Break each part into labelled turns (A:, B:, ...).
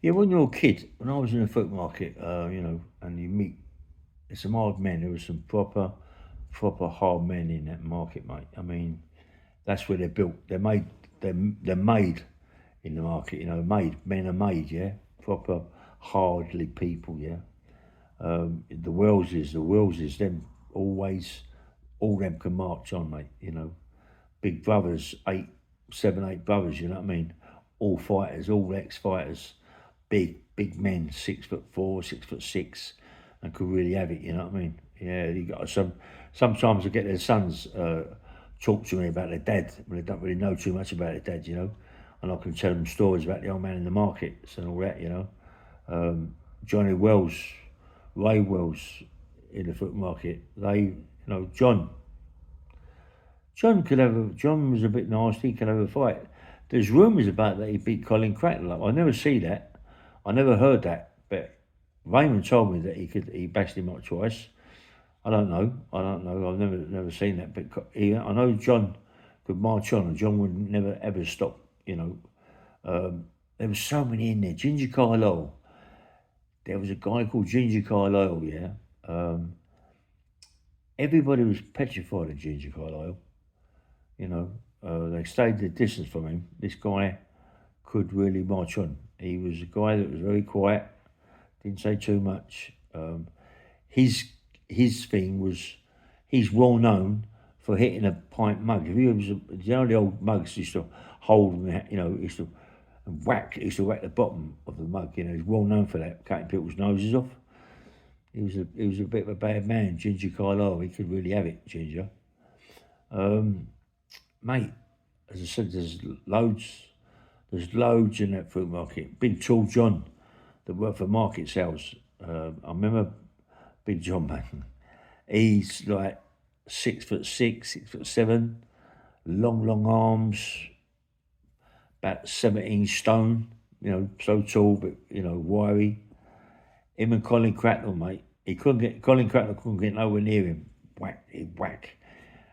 A: Yeah, when you're a kid, when I was in a foot market, and you meet some hard men. There was some proper hard men in that market, mate. I mean, that's where they're built. They're made in the market. Made men are made. Yeah, proper hardly people. Yeah, the Welleses, them always all them can march on, mate. Big brothers, 7, 8 brothers. You know what I mean? All fighters, all ex-fighters, big men, 6'4", 6'6", and could really have it. You know what I mean? Yeah, you got some. Sometimes I get their sons talk to me about their dad when they don't really know too much about their dad. And I can tell them stories about the old man in the markets and all that. Johnny Wells, Ray Wells in the foot market. John was a bit nasty. He could have a fight. There's rumours about that he beat Colin Cracknell. I never see that. I never heard that. But Raymond told me that he bashed him up twice. I don't know. I've never seen that. But I know John could march on, and John would never ever stop. There was so many in there. Ginger Carlisle. There was a guy called Ginger Carlisle. Yeah. Um, Everybody was petrified of Ginger Carlisle. They stayed the distance from him. This guy could really march on. He was a guy that was very quiet, didn't say too much. His his thing was he's well known for hitting a pint mug. If you ever, the old mugs used to hold, used to whack the bottom of the mug. He's well known for that, cutting people's noses off. He was a bit of a bad man, Ginger Carlisle. He could really have it, Ginger. Um, Mate, as I said, there's loads in that fruit market. Big tall John that worked for market sales. I remember Big John, man. He's like 6'6", 6'7", long arms, about 17 stone. So tall, but wiry. Him and Colin Cracknell, mate. Colin Cracknell couldn't get nowhere near him. Whack, he'd whack.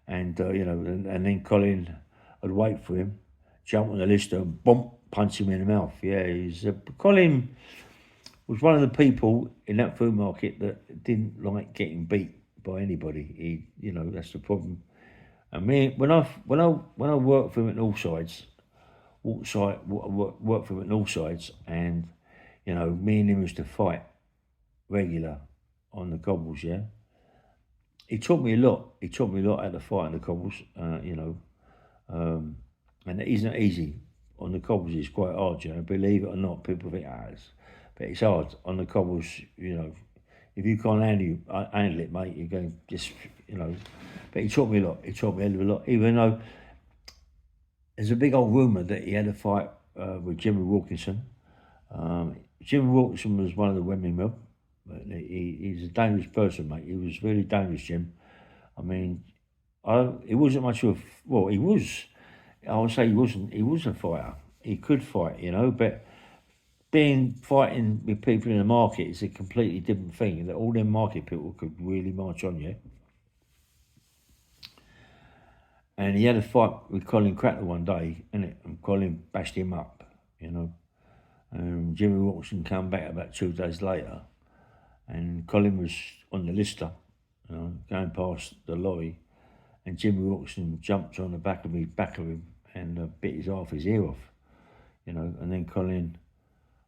A: And then Colin would wait for him, jump on the lister and bump, punch him in the mouth. Yeah, Colin was one of the people in that food market that didn't like getting beat by anybody. That's the problem. And me, when I worked for him at all sides, worked for him at all sides, and me and him used to fight regular on the cobbles. Yeah, he taught me a lot. He taught me a lot how to fight on the cobbles. Um, and it isn't easy on the cobbles. It's quite hard. Believe it or not, people think but it's hard on the cobbles. If you can't handle it, mate, you're going just But he taught me a lot. He taught me a hell of a lot. Even though there's a big old rumour that he had a fight with Jimmy Wilkinson. Jimmy Wilkinson was one of the women mob. But he's a dangerous person, mate. He was really dangerous, Jim. I mean, he wasn't much of he was. I would say he wasn't. He was a fighter. He could fight, but being fighting with people in the market is a completely different thing. That all them market people could really march on you. And he had a fight with Colin Cracknell one day, and Colin bashed him up. And Jimmy Wilson came back about 2 days later, and Colin was on the lister, going past the lorry, and Jimmy Wilson jumped on the back of him, and bit his ear off. And then Colin,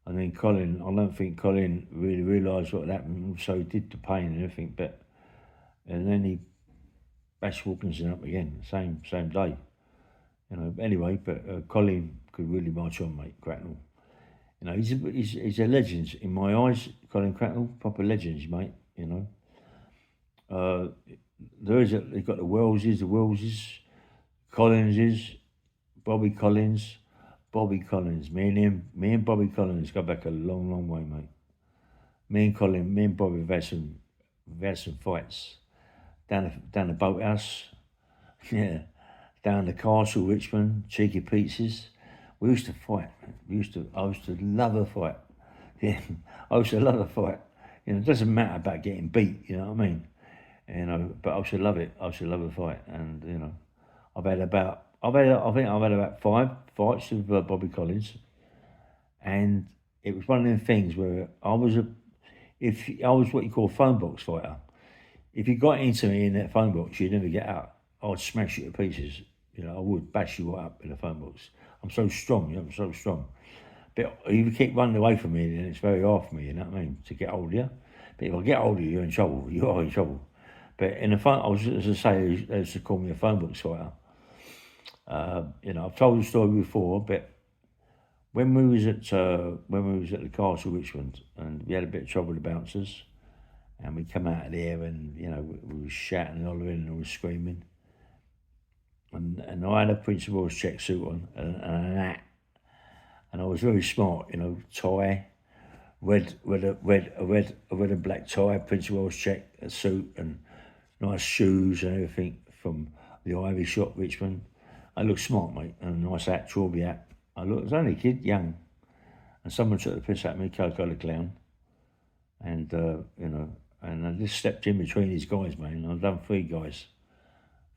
A: I don't think Colin really realised what had happened, so he did the pain and everything, and then he bashed Wilkinson up again, same day. Anyway, but Colin could really march on, mate, Cracknell. He's a legend in my eyes, Colin Cracknell, proper legends, mate. Uh, they've got the Welleses, Collinses, Bobby Collins, Bobby Collins. Me and Bobby Collins go back a long way, mate. Me and Bobby have had some fights down the boathouse, yeah, down the castle, Richmond, Cheeky Pizzas. We used to fight. Man. I used to love a fight. Yeah, I used to love a fight. It doesn't matter about getting beat. You know what I mean? But I used to love it. I used to love a fight, and I think I've had about 5 fights with Bobby Collins, and it was one of them things where if I was what you call a phone box fighter. If you got into me in that phone box, you'd never get out. I'd smash you to pieces. I would bash you right up in the phone box. I'm so strong, I'm so strong. But if you keep running away from me, then it's very hard for me, you know what I mean, to get hold of you. But if I get hold of you, you're in trouble. You are in trouble. But in the phone, as I say, they used to call me a phone box fighter. I've told the story before, but when we was at the castle Richmond, and we had a bit of trouble with the bouncers, and we come out of there, and we were shouting and hollering and we were screaming, and I had a Prince of Wales check suit on and a hat, and I was very smart, tie, red and black tie, Prince of Wales check suit, and nice shoes and everything from the Ivy shop Richmond. I looked smart, mate, and a nice hat, Chorby hat. I was only a kid, young, and someone took the piss out of me, Coco the Clown, and and I just stepped in between these guys, man. I've done three guys.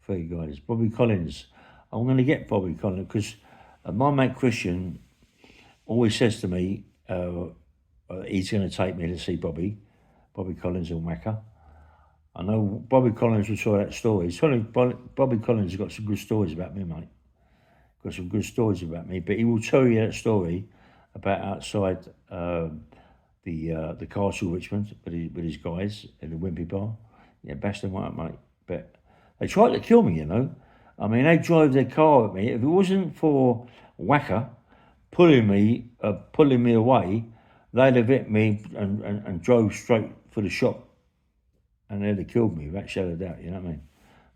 A: Bobby Collins. I'm going to get Bobby Collins because my mate Christian always says to me, he's going to take me to see Bobby Collins in Wacker. I know Bobby Collins will tell that story. Bobby Collins has got some good stories about me, mate. Got some good stories about me, but he will tell you that story about outside the castle Richmond with his guys in the Wimpy Bar. Yeah, bashed them up, mate. But they tried to kill me, I mean, they drove their car at me. If it wasn't for Wacker pulling me away, they'd have hit me and drove straight for the shop. And they'd have killed me, without shadow of doubt, you know what I mean?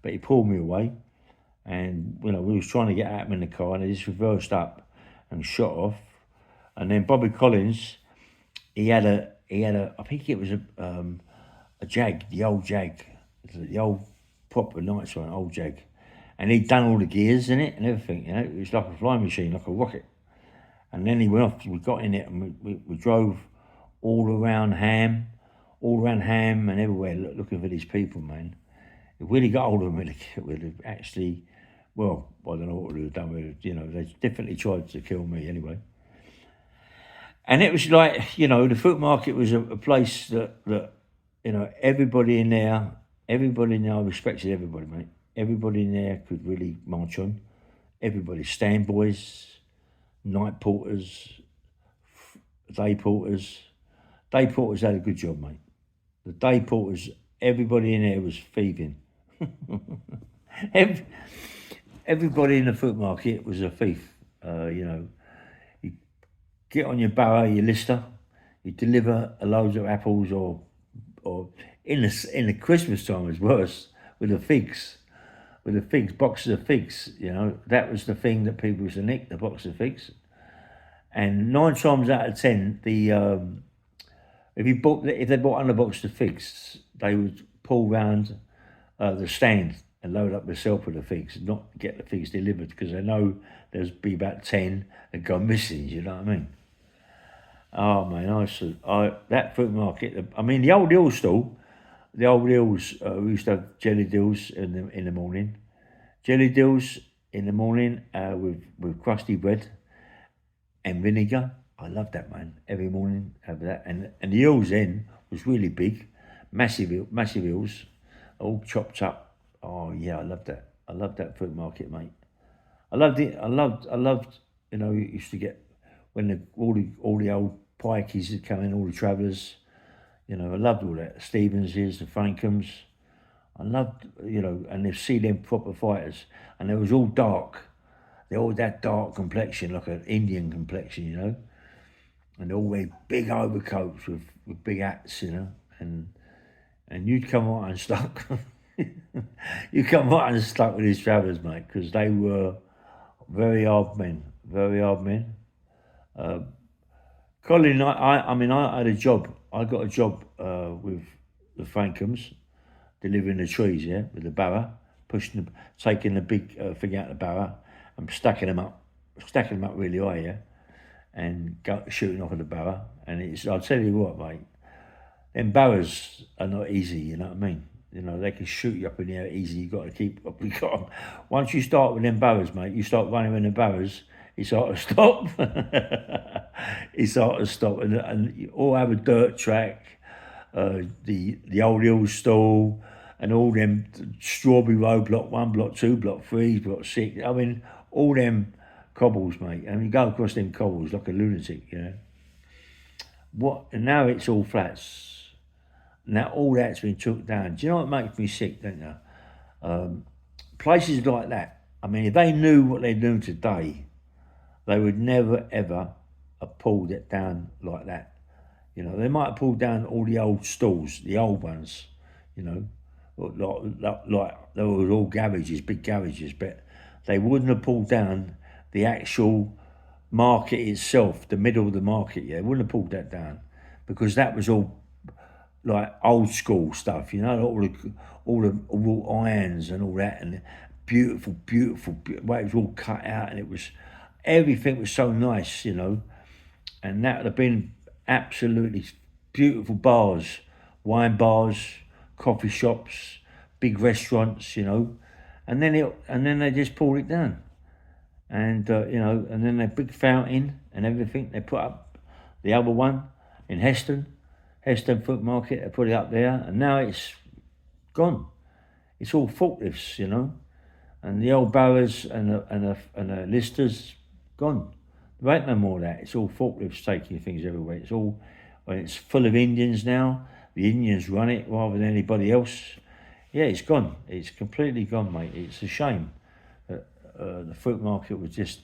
A: But he pulled me away, and we was trying to get at him in the car, and he just reversed up and shot off. And then Bobby Collins, he had a I think it was a Jag, the old Jag, the old proper nice one, old Jag, and he'd done all the gears in it and everything. It was like a flying machine, like a rocket. And then he went off. We got in it and we drove all around Ham and everywhere, looking for these people, man. If we'd have got hold of them, we'd have actually, well, I don't know what we'd have done with it. They definitely tried to kill me anyway. And it was like, the fruit market was a place that everybody in there, I respected everybody, mate. Everybody in there could really march on. Everybody, stand boys, night porters, day porters. Day porters had a good job, mate. The day porters, everybody in there was thieving. Everybody in the fruit market was a thief. You get on your barrow, your lister, you deliver a load of apples, or in the Christmas time was worse, with the figs, boxes of figs. That was the thing that people used to nick, the box of figs. And 9 times out of 10, if they bought 100 boxes of figs, they would pull round the stand and load up themselves with the figs, not get the figs delivered, because they know there's be about 10 that go missing. You know what I mean? Oh man, that fruit market. I mean, the old Hills stall. The old Hills, we used to have jelly deals in the morning. Jelly deals in the morning with crusty bread and vinegar. I loved that, man. Every morning have that. And the Hills then was really big, massive Hills, all chopped up. Oh yeah, I loved that. I loved that fruit market, mate. I loved it. I loved. You used to get when all the old pikeys had come in, all the travellers. I loved all that. Stevenses, the Frankhams. I loved, and they see them proper fighters, and they was all dark. They all had that dark complexion, like an Indian complexion, and they all wear big overcoats with big hats, and you'd come right unstuck. You come right unstuck with these travellers, mate, because they were very hard men. Colin, I had a job. I got a job with the Frankhams, delivering the trees, with the barrow, taking the big thing out of the barrow and stacking them up really high, and shooting off of the barrow. And I'll tell you what, mate, them barrows are not easy, you know what I mean? They can shoot you up in the air easy. You got to keep up. Once you start with them barrows, mate, you start running in the barrows, it's hard to stop. It's hard to stop, and you all have a dirt track, the old hill stall, and all them Strawberry Road, block 1, block 2, block 3, block 6. I mean, all them cobbles, mate. And you go across them cobbles like a lunatic, you know. And now it's all flats. Now all that's been took down. Do you know what makes me sick, don't you? Places like that. I mean, if they knew what they're doing today, they would never ever have pulled it down like that. You know, they might have pulled down all the old stalls, the old ones, you know, like they were all garages, big garages, but they wouldn't have pulled down the actual market itself, the middle of the market. Yeah, they wouldn't have pulled that down because that was all like old school stuff, you know, all irons and all that, and beautiful. Way it was all cut out, and everything was so nice, you know, and that would have been absolutely beautiful bars, wine bars, coffee shops, big restaurants, you know, and then they just pulled it down, and you know, and then the big fountain and everything they put up, the other one in Heston Fruit Market, they put it up there, and now it's gone. It's all forklifts, you know, and the old barrows and the listers gone. There ain't no more of that. It's all forklifts taking things everywhere. When it's full of Indians now. The Indians run it rather than anybody else. Yeah, it's gone. It's completely gone, mate. It's a shame that the fruit market was just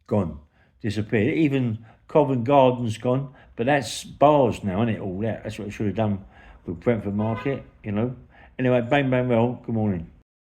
A: gone, disappeared. Even Covent Garden's gone, but that's bars now, isn't it? All that. That's what it should have done with Brentford Market, you know. Anyway, bang, bang, well, good morning.